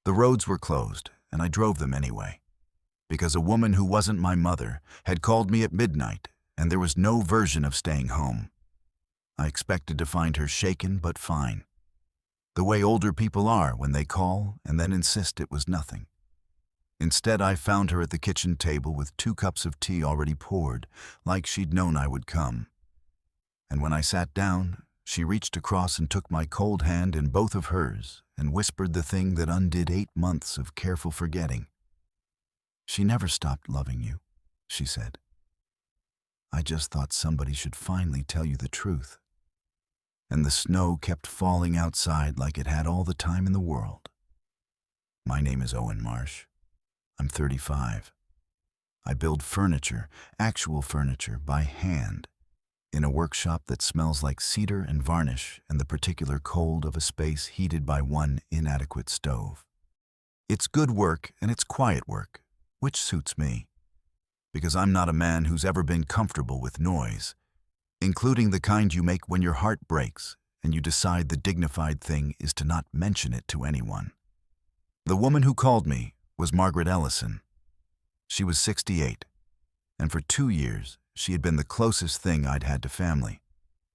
The roads were closed, and I drove them anyway, because a woman who wasn't my mother had called me at midnight, and there was no version of staying home. I expected to find her shaken but fine, the way older people are when they call and then insist it was nothing. Instead, I found her at the kitchen table with 2 cups of tea already poured, like she'd known I would come. And when I sat down, she reached across and took my cold hand in both of hers and whispered the thing that undid 8 months of careful forgetting. "She never stopped loving you," she said. "I just thought somebody should finally tell you the truth." And the snow kept falling outside like it had all the time in the world. My name is Owen Marsh. I'm 35. I build furniture, actual furniture, by hand, in a workshop that smells like cedar and varnish and the particular cold of a space heated by one inadequate stove. It's good work and it's quiet work, which suits me, because I'm not a man who's ever been comfortable with noise, including the kind you make when your heart breaks and you decide the dignified thing is to not mention it to anyone. The woman who called me was Margaret Ellison. She was 68, and for 2 years she had been the closest thing I'd had to family,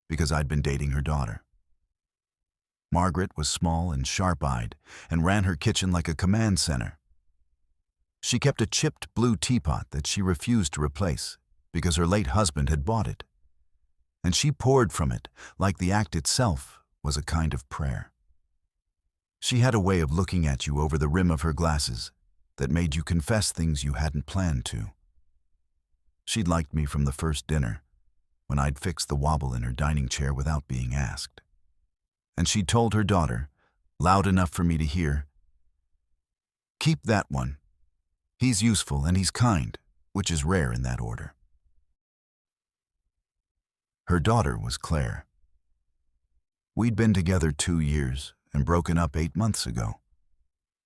because I'd been dating her daughter. Margaret was small and sharp-eyed and ran her kitchen like a command center. She kept a chipped blue teapot that she refused to replace because her late husband had bought it, and she poured from it like the act itself was a kind of prayer. She had a way of looking at you over the rim of her glasses that made you confess things you hadn't planned to. She'd liked me from the first dinner, when I'd fixed the wobble in her dining chair without being asked. And she'd told her daughter, loud enough for me to hear, "Keep that one. He's useful and he's kind," which is rare in that order. Her daughter was Claire. We'd been together 2 years and broken up 8 months ago,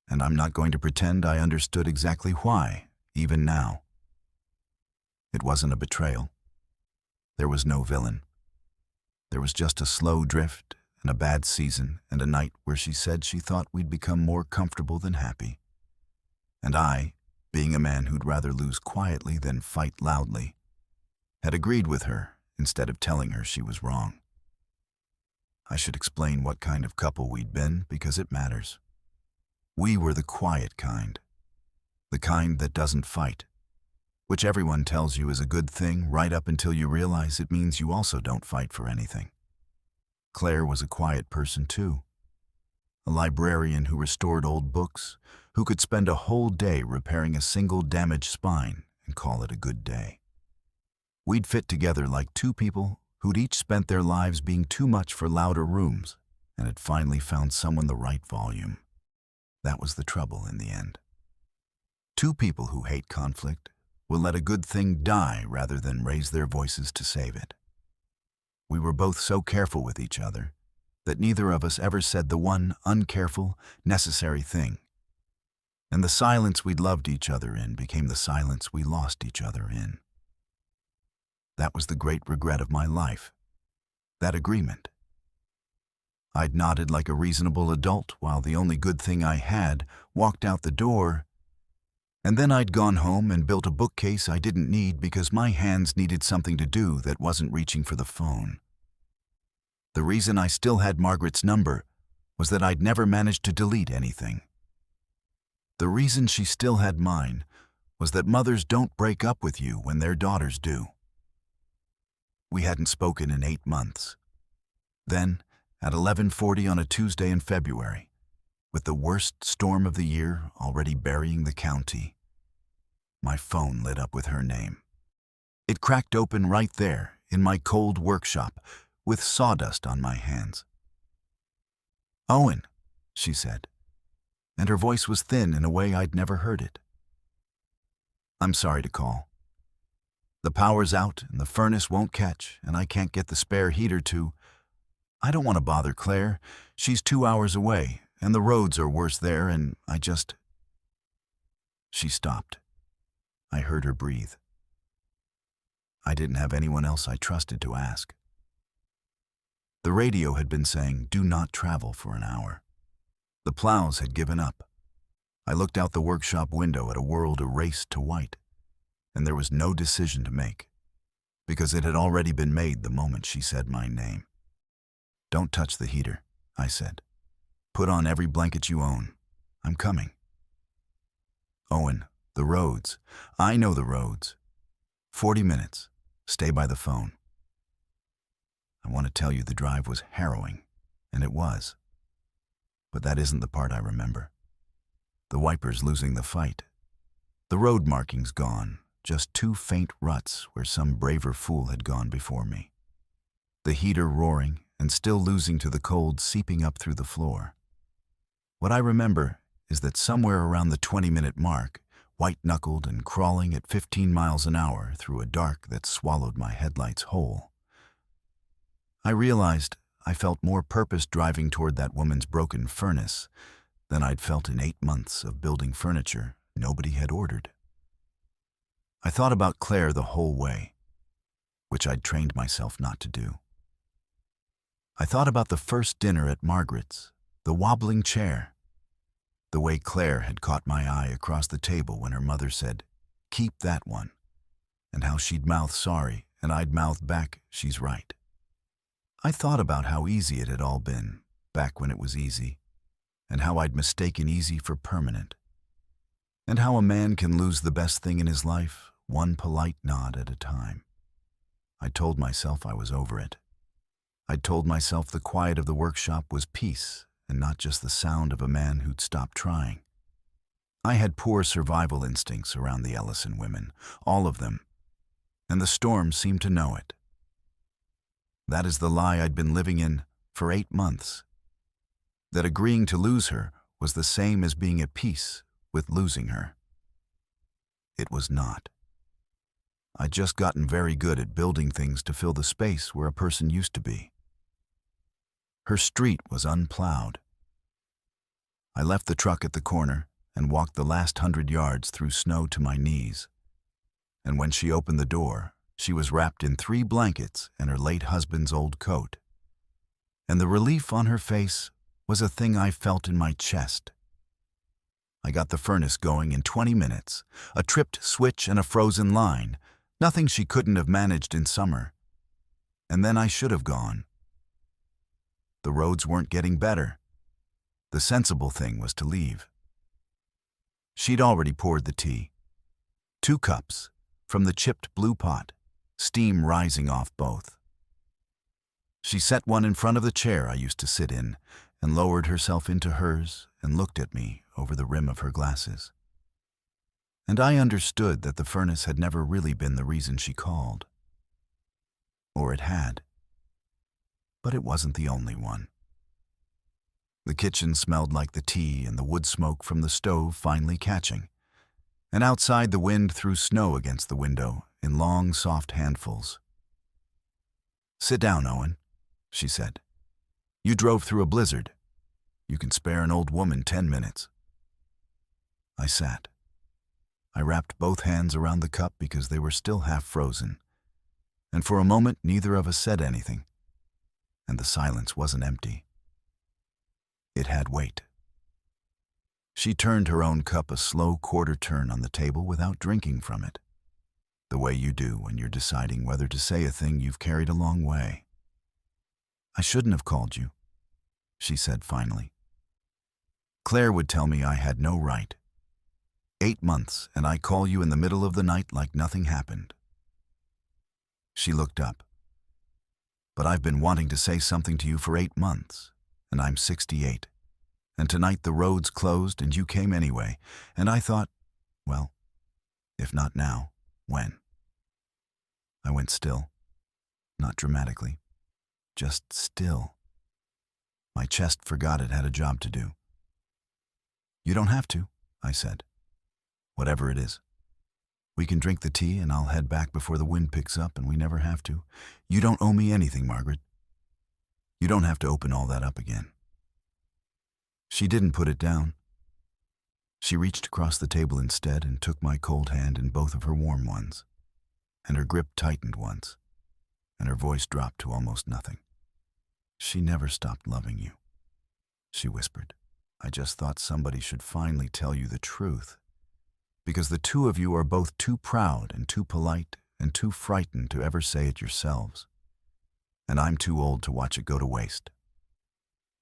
and I'm not going to pretend I understood exactly why, even now. It wasn't a betrayal. There was no villain. There was just a slow drift and a bad season and a night where she said she thought we'd become more comfortable than happy. And I, being a man who'd rather lose quietly than fight loudly, had agreed with her instead of telling her she was wrong. I should explain what kind of couple we'd been because it matters. We were the quiet kind, the kind that doesn't fight, which everyone tells you is a good thing right up until you realize it means you also don't fight for anything. Claire was a quiet person too, a librarian who restored old books, who could spend a whole day repairing a single damaged spine and call it a good day. We'd fit together like 2 people who'd each spent their lives being too much for louder rooms and had finally found someone the right volume. That was the trouble in the end. 2 people who hate conflict will let a good thing die rather than raise their voices to save it. We were both so careful with each other that neither of us ever said the one uncareful, necessary thing. And the silence we'd loved each other in became the silence we lost each other in. That was the great regret of my life, that agreement. I'd nodded like a reasonable adult while the only good thing I had walked out the door, and then I'd gone home and built a bookcase I didn't need because my hands needed something to do that wasn't reaching for the phone. The reason I still had Margaret's number was that I'd never managed to delete anything. The reason she still had mine was that mothers don't break up with you when their daughters do. We hadn't spoken in 8 months. Then, at 11:40 on a Tuesday in February, with the worst storm of the year already burying the county, my phone lit up with her name. It cracked open right there in my cold workshop with sawdust on my hands. "Owen," she said, and her voice was thin in a way I'd never heard it. "I'm sorry to call. The power's out and the furnace won't catch and I can't get the spare heater to. I don't want to bother Claire. She's 2 hours away and the roads are worse there and I just..." She stopped. I heard her breathe. I didn't have anyone else I trusted to ask. The radio had been saying, "Do not travel for an hour." The plows had given up. I looked out the workshop window at a world erased to white, and there was no decision to make, because it had already been made the moment she said my name. "Don't touch the heater," I said. "Put on every blanket you own. I'm coming." "Owen, the roads. I know the roads. 40 minutes. Stay by the phone." I want to tell you the drive was harrowing, and it was. But that isn't the part I remember. The wipers losing the fight. The road markings gone, just 2 faint ruts where some braver fool had gone before me. The heater roaring and still losing to the cold seeping up through the floor. What I remember is that somewhere around the 20-minute mark, white-knuckled and crawling at 15 miles an hour through a dark that swallowed my headlights whole, I realized I felt more purpose driving toward that woman's broken furnace than I'd felt in 8 months of building furniture nobody had ordered. I thought about Claire the whole way, which I'd trained myself not to do. I thought about the first dinner at Margaret's, the wobbling chair, the way Claire had caught my eye across the table when her mother said, "Keep that one," and how she'd mouth sorry and I'd mouth back, "She's right." I thought about how easy it had all been, back when it was easy, and how I'd mistaken easy for permanent, and how a man can lose the best thing in his life, one polite nod at a time. I told myself I was over it. I'd told myself the quiet of the workshop was peace and not just the sound of a man who'd stopped trying. I had poor survival instincts around the Ellison women, all of them, and the storm seemed to know it. That is the lie I'd been living in for 8 months. That agreeing to lose her was the same as being at peace with losing her. It was not. I'd just gotten very good at building things to fill the space where a person used to be. Her street was unplowed. I left the truck at the corner and walked the last 100 yards through snow to my knees. And when she opened the door, she was wrapped in 3 blankets and her late husband's old coat. And the relief on her face was a thing I felt in my chest. I got the furnace going in 20 minutes, a tripped switch and a frozen line, nothing she couldn't have managed in summer. And then I should have gone. The roads weren't getting better. The sensible thing was to leave. She'd already poured the tea. 2 cups, from the chipped blue pot, steam rising off both. She set one in front of the chair I used to sit in, and lowered herself into hers and looked at me over the rim of her glasses. And I understood that the furnace had never really been the reason she called. Or it had. But it wasn't the only one. The kitchen smelled like the tea and the wood smoke from the stove finally catching, and outside the wind threw snow against the window in long, soft handfuls. "Sit down, Owen," she said. "You drove through a blizzard. You can spare an old woman 10 minutes. I sat. I wrapped both hands around the cup because they were still half frozen, and for a moment neither of us said anything, and the silence wasn't empty. It had weight. She turned her own cup a slow quarter turn on the table without drinking from it, the way you do when you're deciding whether to say a thing you've carried a long way. "I shouldn't have called you," she said finally. "Claire would tell me I had no right. 8 months, and I call you in the middle of the night like nothing happened." She looked up. "But I've been wanting to say something to you for 8 months, and I'm 68. And tonight the roads closed and you came anyway, and I thought, well, if not now, when?" I went still, not dramatically, just still. My chest forgot it had a job to do. "You don't have to," I said. "Whatever it is. We can drink the tea and I'll head back before the wind picks up and we never have to. You don't owe me anything, Margaret. You don't have to open all that up again." She didn't put it down. She reached across the table instead and took my cold hand in both of her warm ones, and her grip tightened once, and her voice dropped to almost nothing. "She never stopped loving you," she whispered. I just thought somebody should finally tell you the truth, because the two of you are both too proud and too polite and too frightened to ever say it yourselves. And I'm too old to watch it go to waste.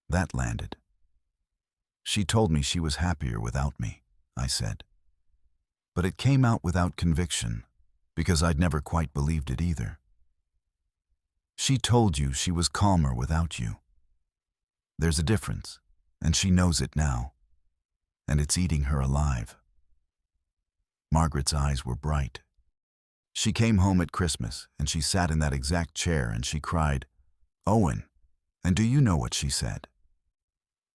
That landed. She told me she was happier without me, I said. But it came out without conviction, because I'd never quite believed it either. She told you she was calmer without you. There's a difference, and she knows it now, and it's eating her alive. Margaret's eyes were bright. She came home at Christmas, and she sat in that exact chair, and she cried, "Owen," and do you know what she said?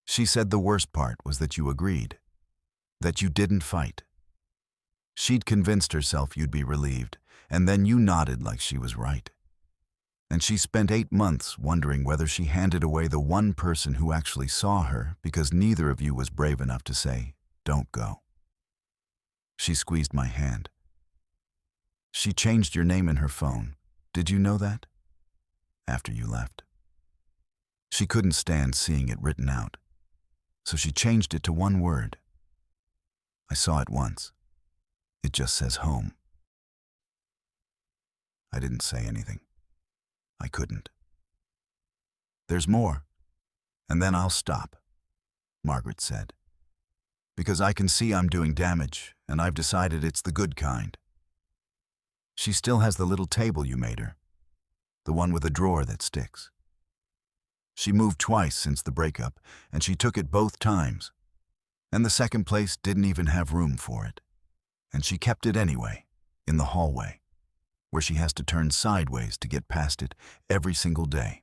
She said the worst part was that you agreed, that you didn't fight. She'd convinced herself you'd be relieved, and then you nodded like she was right. And she spent 8 months wondering whether she handed away the one person who actually saw her because neither of you was brave enough to say, "Don't go." She squeezed my hand. She changed your name in her phone. Did you know that? After you left. She couldn't stand seeing it written out, so she changed it to one word. I saw it once. It just says home. I didn't say anything. I couldn't. There's more, and then I'll stop, Margaret said. Because I can see I'm doing damage, and I've decided it's the good kind. She still has the little table you made her, the one with a drawer that sticks. She moved twice since the breakup, and she took it both times. And the second place didn't even have room for it. And she kept it anyway, in the hallway, where she has to turn sideways to get past it every single day.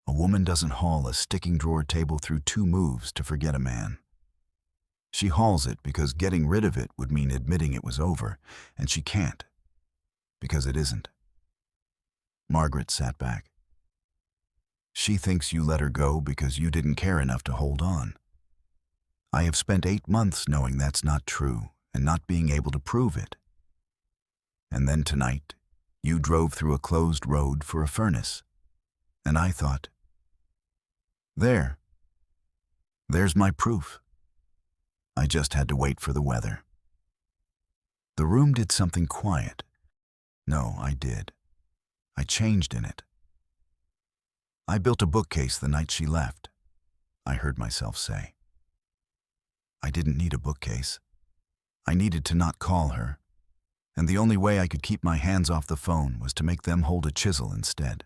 A woman doesn't haul a sticking drawer table through 2 moves to forget a man. She hauls it because getting rid of it would mean admitting it was over, and she can't, because it isn't. Margaret sat back. She thinks you let her go because you didn't care enough to hold on. I have spent 8 months knowing that's not true and not being able to prove it. And then tonight, you drove through a closed road for a furnace. And I thought, there's my proof. I just had to wait for the weather. The room did something quiet. No, I did. I changed in it. I built a bookcase the night she left, I heard myself say. I didn't need a bookcase. I needed to not call her, and the only way I could keep my hands off the phone was to make them hold a chisel instead.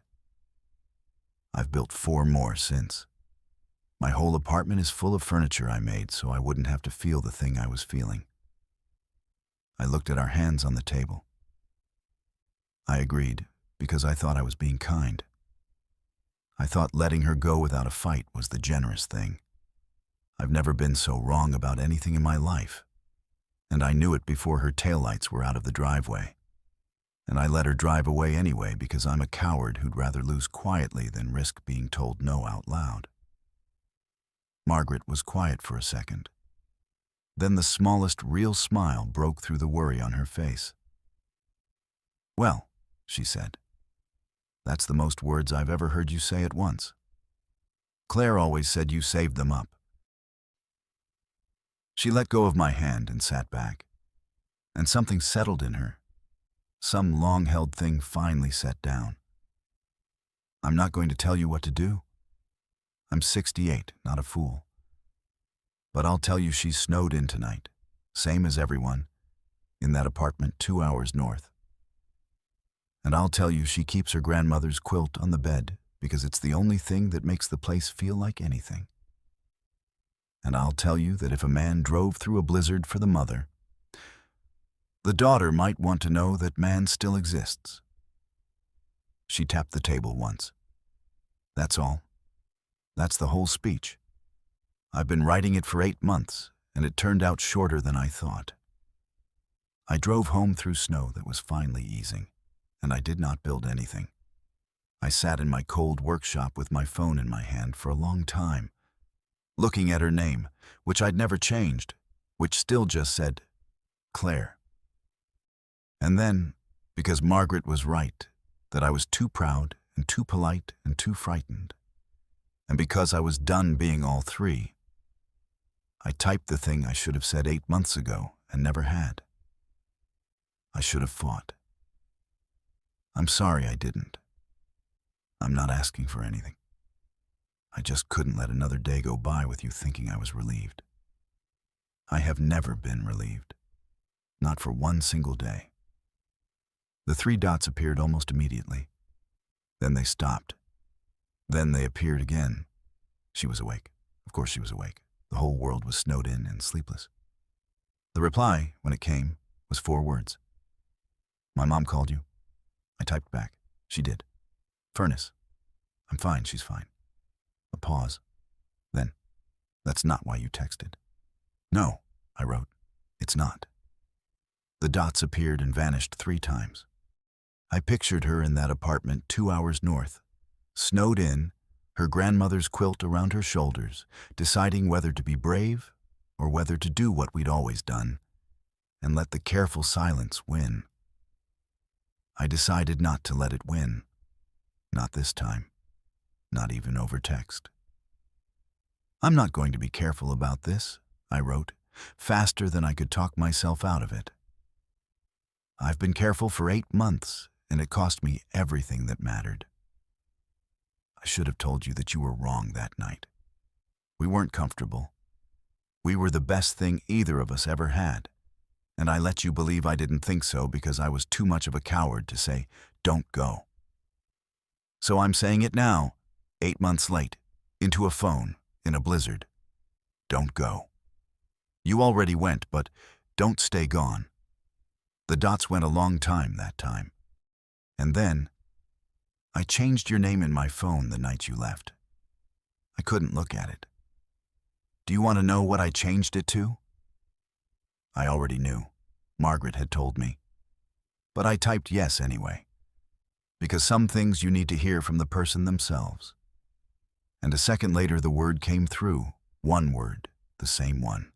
I've built 4 more since. My whole apartment is full of furniture I made so I wouldn't have to feel the thing I was feeling. I looked at our hands on the table. I agreed because I thought I was being kind. I thought letting her go without a fight was the generous thing. I've never been so wrong about anything in my life. And I knew it before her taillights were out of the driveway. And I let her drive away anyway because I'm a coward who'd rather lose quietly than risk being told no out loud. Margaret was quiet for a second. Then the smallest real smile broke through the worry on her face. "Well," she said, "that's the most words I've ever heard you say at once. Claire always said you saved them up." She let go of my hand and sat back, and something settled in her. Some long-held thing finally set down. "I'm not going to tell you what to do. I'm 68, not a fool. But I'll tell you she's snowed in tonight, same as everyone, in that apartment 2 hours north. And I'll tell you she keeps her grandmother's quilt on the bed because it's the only thing that makes the place feel like anything. And I'll tell you that if a man drove through a blizzard for the mother, the daughter might want to know that man still exists." She tapped the table once. "That's all. That's the whole speech. I've been writing it for 8 months, and it turned out shorter than I thought." I drove home through snow that was finally easing, and I did not build anything. I sat in my cold workshop with my phone in my hand for a long time, looking at her name, which I'd never changed, which still just said, Claire. And then, because Margaret was right, that I was too proud and too polite and too frightened, and because I was done being all 3, I typed the thing I should have said 8 months ago and never had. I should have fought. I'm sorry I didn't. I'm not asking for anything. I just couldn't let another day go by with you thinking I was relieved. I have never been relieved. Not for one single day. The 3 dots appeared almost immediately. Then they stopped. Then they appeared again. She was awake. Of course she was awake. The whole world was snowed in and sleepless. The reply, when it came, was 4 words. My mom called you? I typed back. She did. Furnace. I'm fine, she's fine. A pause. Then, that's not why you texted. No, I wrote. It's not. The dots appeared and vanished 3 times. I pictured her in that apartment 2 hours north, snowed in, her grandmother's quilt around her shoulders, deciding whether to be brave or whether to do what we'd always done and let the careful silence win. I decided not to let it win. Not this time. Not even over text. I'm not going to be careful about this, I wrote, faster than I could talk myself out of it. I've been careful for 8 months, and it cost me everything that mattered. I should have told you that you were wrong that night. We weren't comfortable. We were the best thing either of us ever had, and I let you believe I didn't think so because I was too much of a coward to say, don't go. So I'm saying it now, 8 months late, into a phone, in a blizzard. Don't go. You already went, but don't stay gone. The dots went a long time that time. And then, I changed your name in my phone the night you left. I couldn't look at it. Do you want to know what I changed it to? I already knew. Margaret had told me. But I typed yes anyway. Because some things you need to hear from the person themselves. And a second later the word came through, one word, the same one.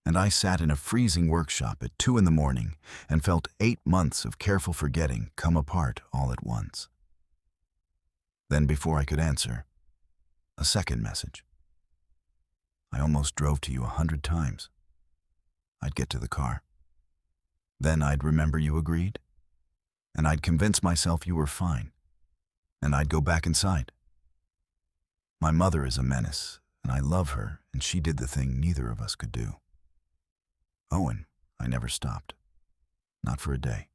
And I sat in a freezing workshop at 2 a.m. and felt 8 months of careful forgetting come apart all at once. Then before I could answer, a second message. I almost drove to you 100 times. I'd get to the car. Then I'd remember you agreed, and I'd convince myself you were fine, and I'd go back inside. My mother is a menace, and I love her, and she did the thing neither of us could do. Oh, and I never stopped. Not for a day.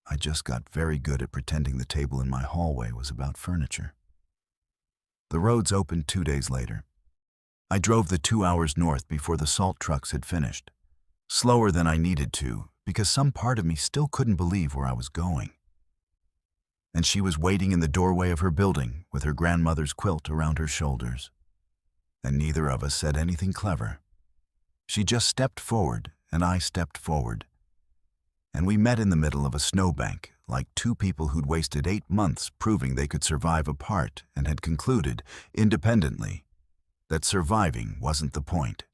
I just got very good at pretending the table in my hallway was about furniture. The roads opened 2 days later. I drove the 2 hours north before the salt trucks had finished. Slower than I needed to, because some part of me still couldn't believe where I was going. And she was waiting in the doorway of her building with her grandmother's quilt around her shoulders. And neither of us said anything clever. She just stepped forward, and I stepped forward. And we met in the middle of a snowbank, like 2 people who'd wasted 8 months proving they could survive apart and had concluded, independently, that surviving wasn't the point.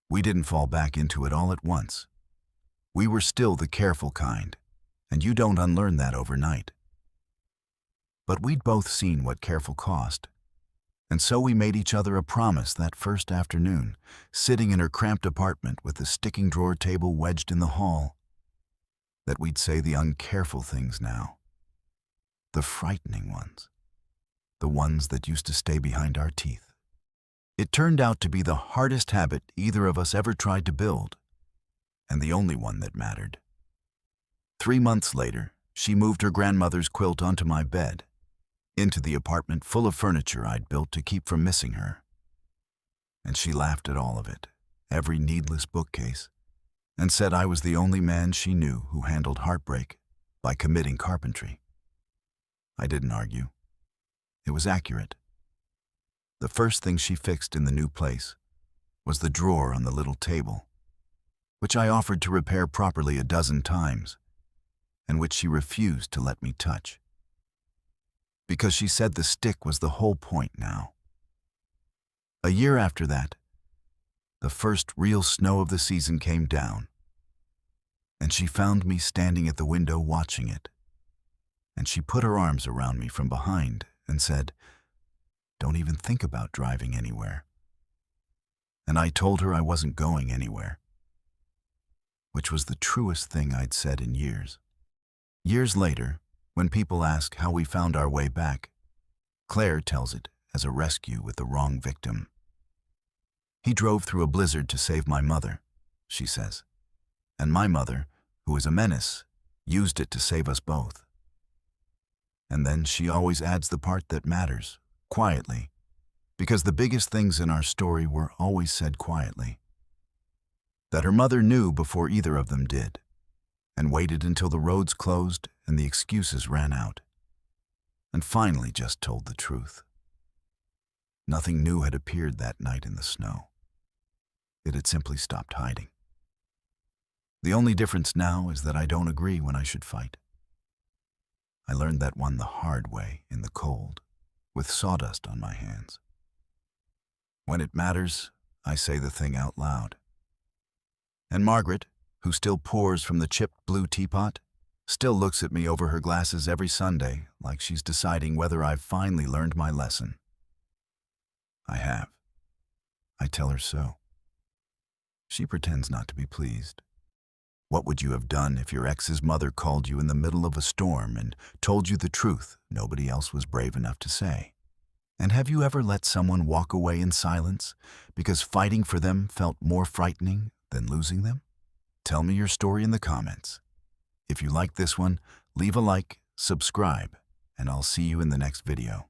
We didn't fall back into it all at once. We were still the careful kind, and you don't unlearn that overnight. But we'd both seen what careful cost, and so we made each other a promise that first afternoon, sitting in her cramped apartment with the sticking drawer table wedged in the hall, that we'd say the uncareful things now, the frightening ones, the ones that used to stay behind our teeth. It turned out to be the hardest habit either of us ever tried to build, and the only one that mattered. 3 months later, she moved her grandmother's quilt onto my bed, into the apartment full of furniture I'd built to keep from missing her. And she laughed at all of it, every needless bookcase, and said I was the only man she knew who handled heartbreak by committing carpentry. I didn't argue. It was accurate. The first thing she fixed in the new place was the drawer on the little table, which I offered to repair properly a dozen times, and which she refused to let me touch. Because she said the stick was the whole point now. A year after that, the first real snow of the season came down, and she found me standing at the window watching it, and she put her arms around me from behind and said, "Don't even think about driving anywhere. and I told her I wasn't going anywhere, which was the truest thing I'd said in years. Years later, when people ask how we found our way back, Claire tells it as a rescue with the wrong victim. He drove through a blizzard to save my mother, she says, and my mother, who is a menace, used it to save us both. And then she always adds the part that matters, quietly, because the biggest things in our story were always said quietly. That her mother knew before either of them did, and waited until the roads closed and the excuses ran out, and finally just told the truth. Nothing new had appeared that night in the snow. It had simply stopped hiding. The only difference now is that I don't agree when I should fight. I learned that one the hard way in the cold, with sawdust on my hands. When it matters, I say the thing out loud. And Margaret, who still pours from the chipped blue teapot, still looks at me over her glasses every Sunday like she's deciding whether I've finally learned my lesson. I have. I tell her so. She pretends not to be pleased. What would you have done if your ex's mother called you in the middle of a storm and told you the truth nobody else was brave enough to say? And have you ever let someone walk away in silence because fighting for them felt more frightening than losing them? Tell me your story in the comments. If you like this one, leave a like, subscribe, and I'll see you in the next video.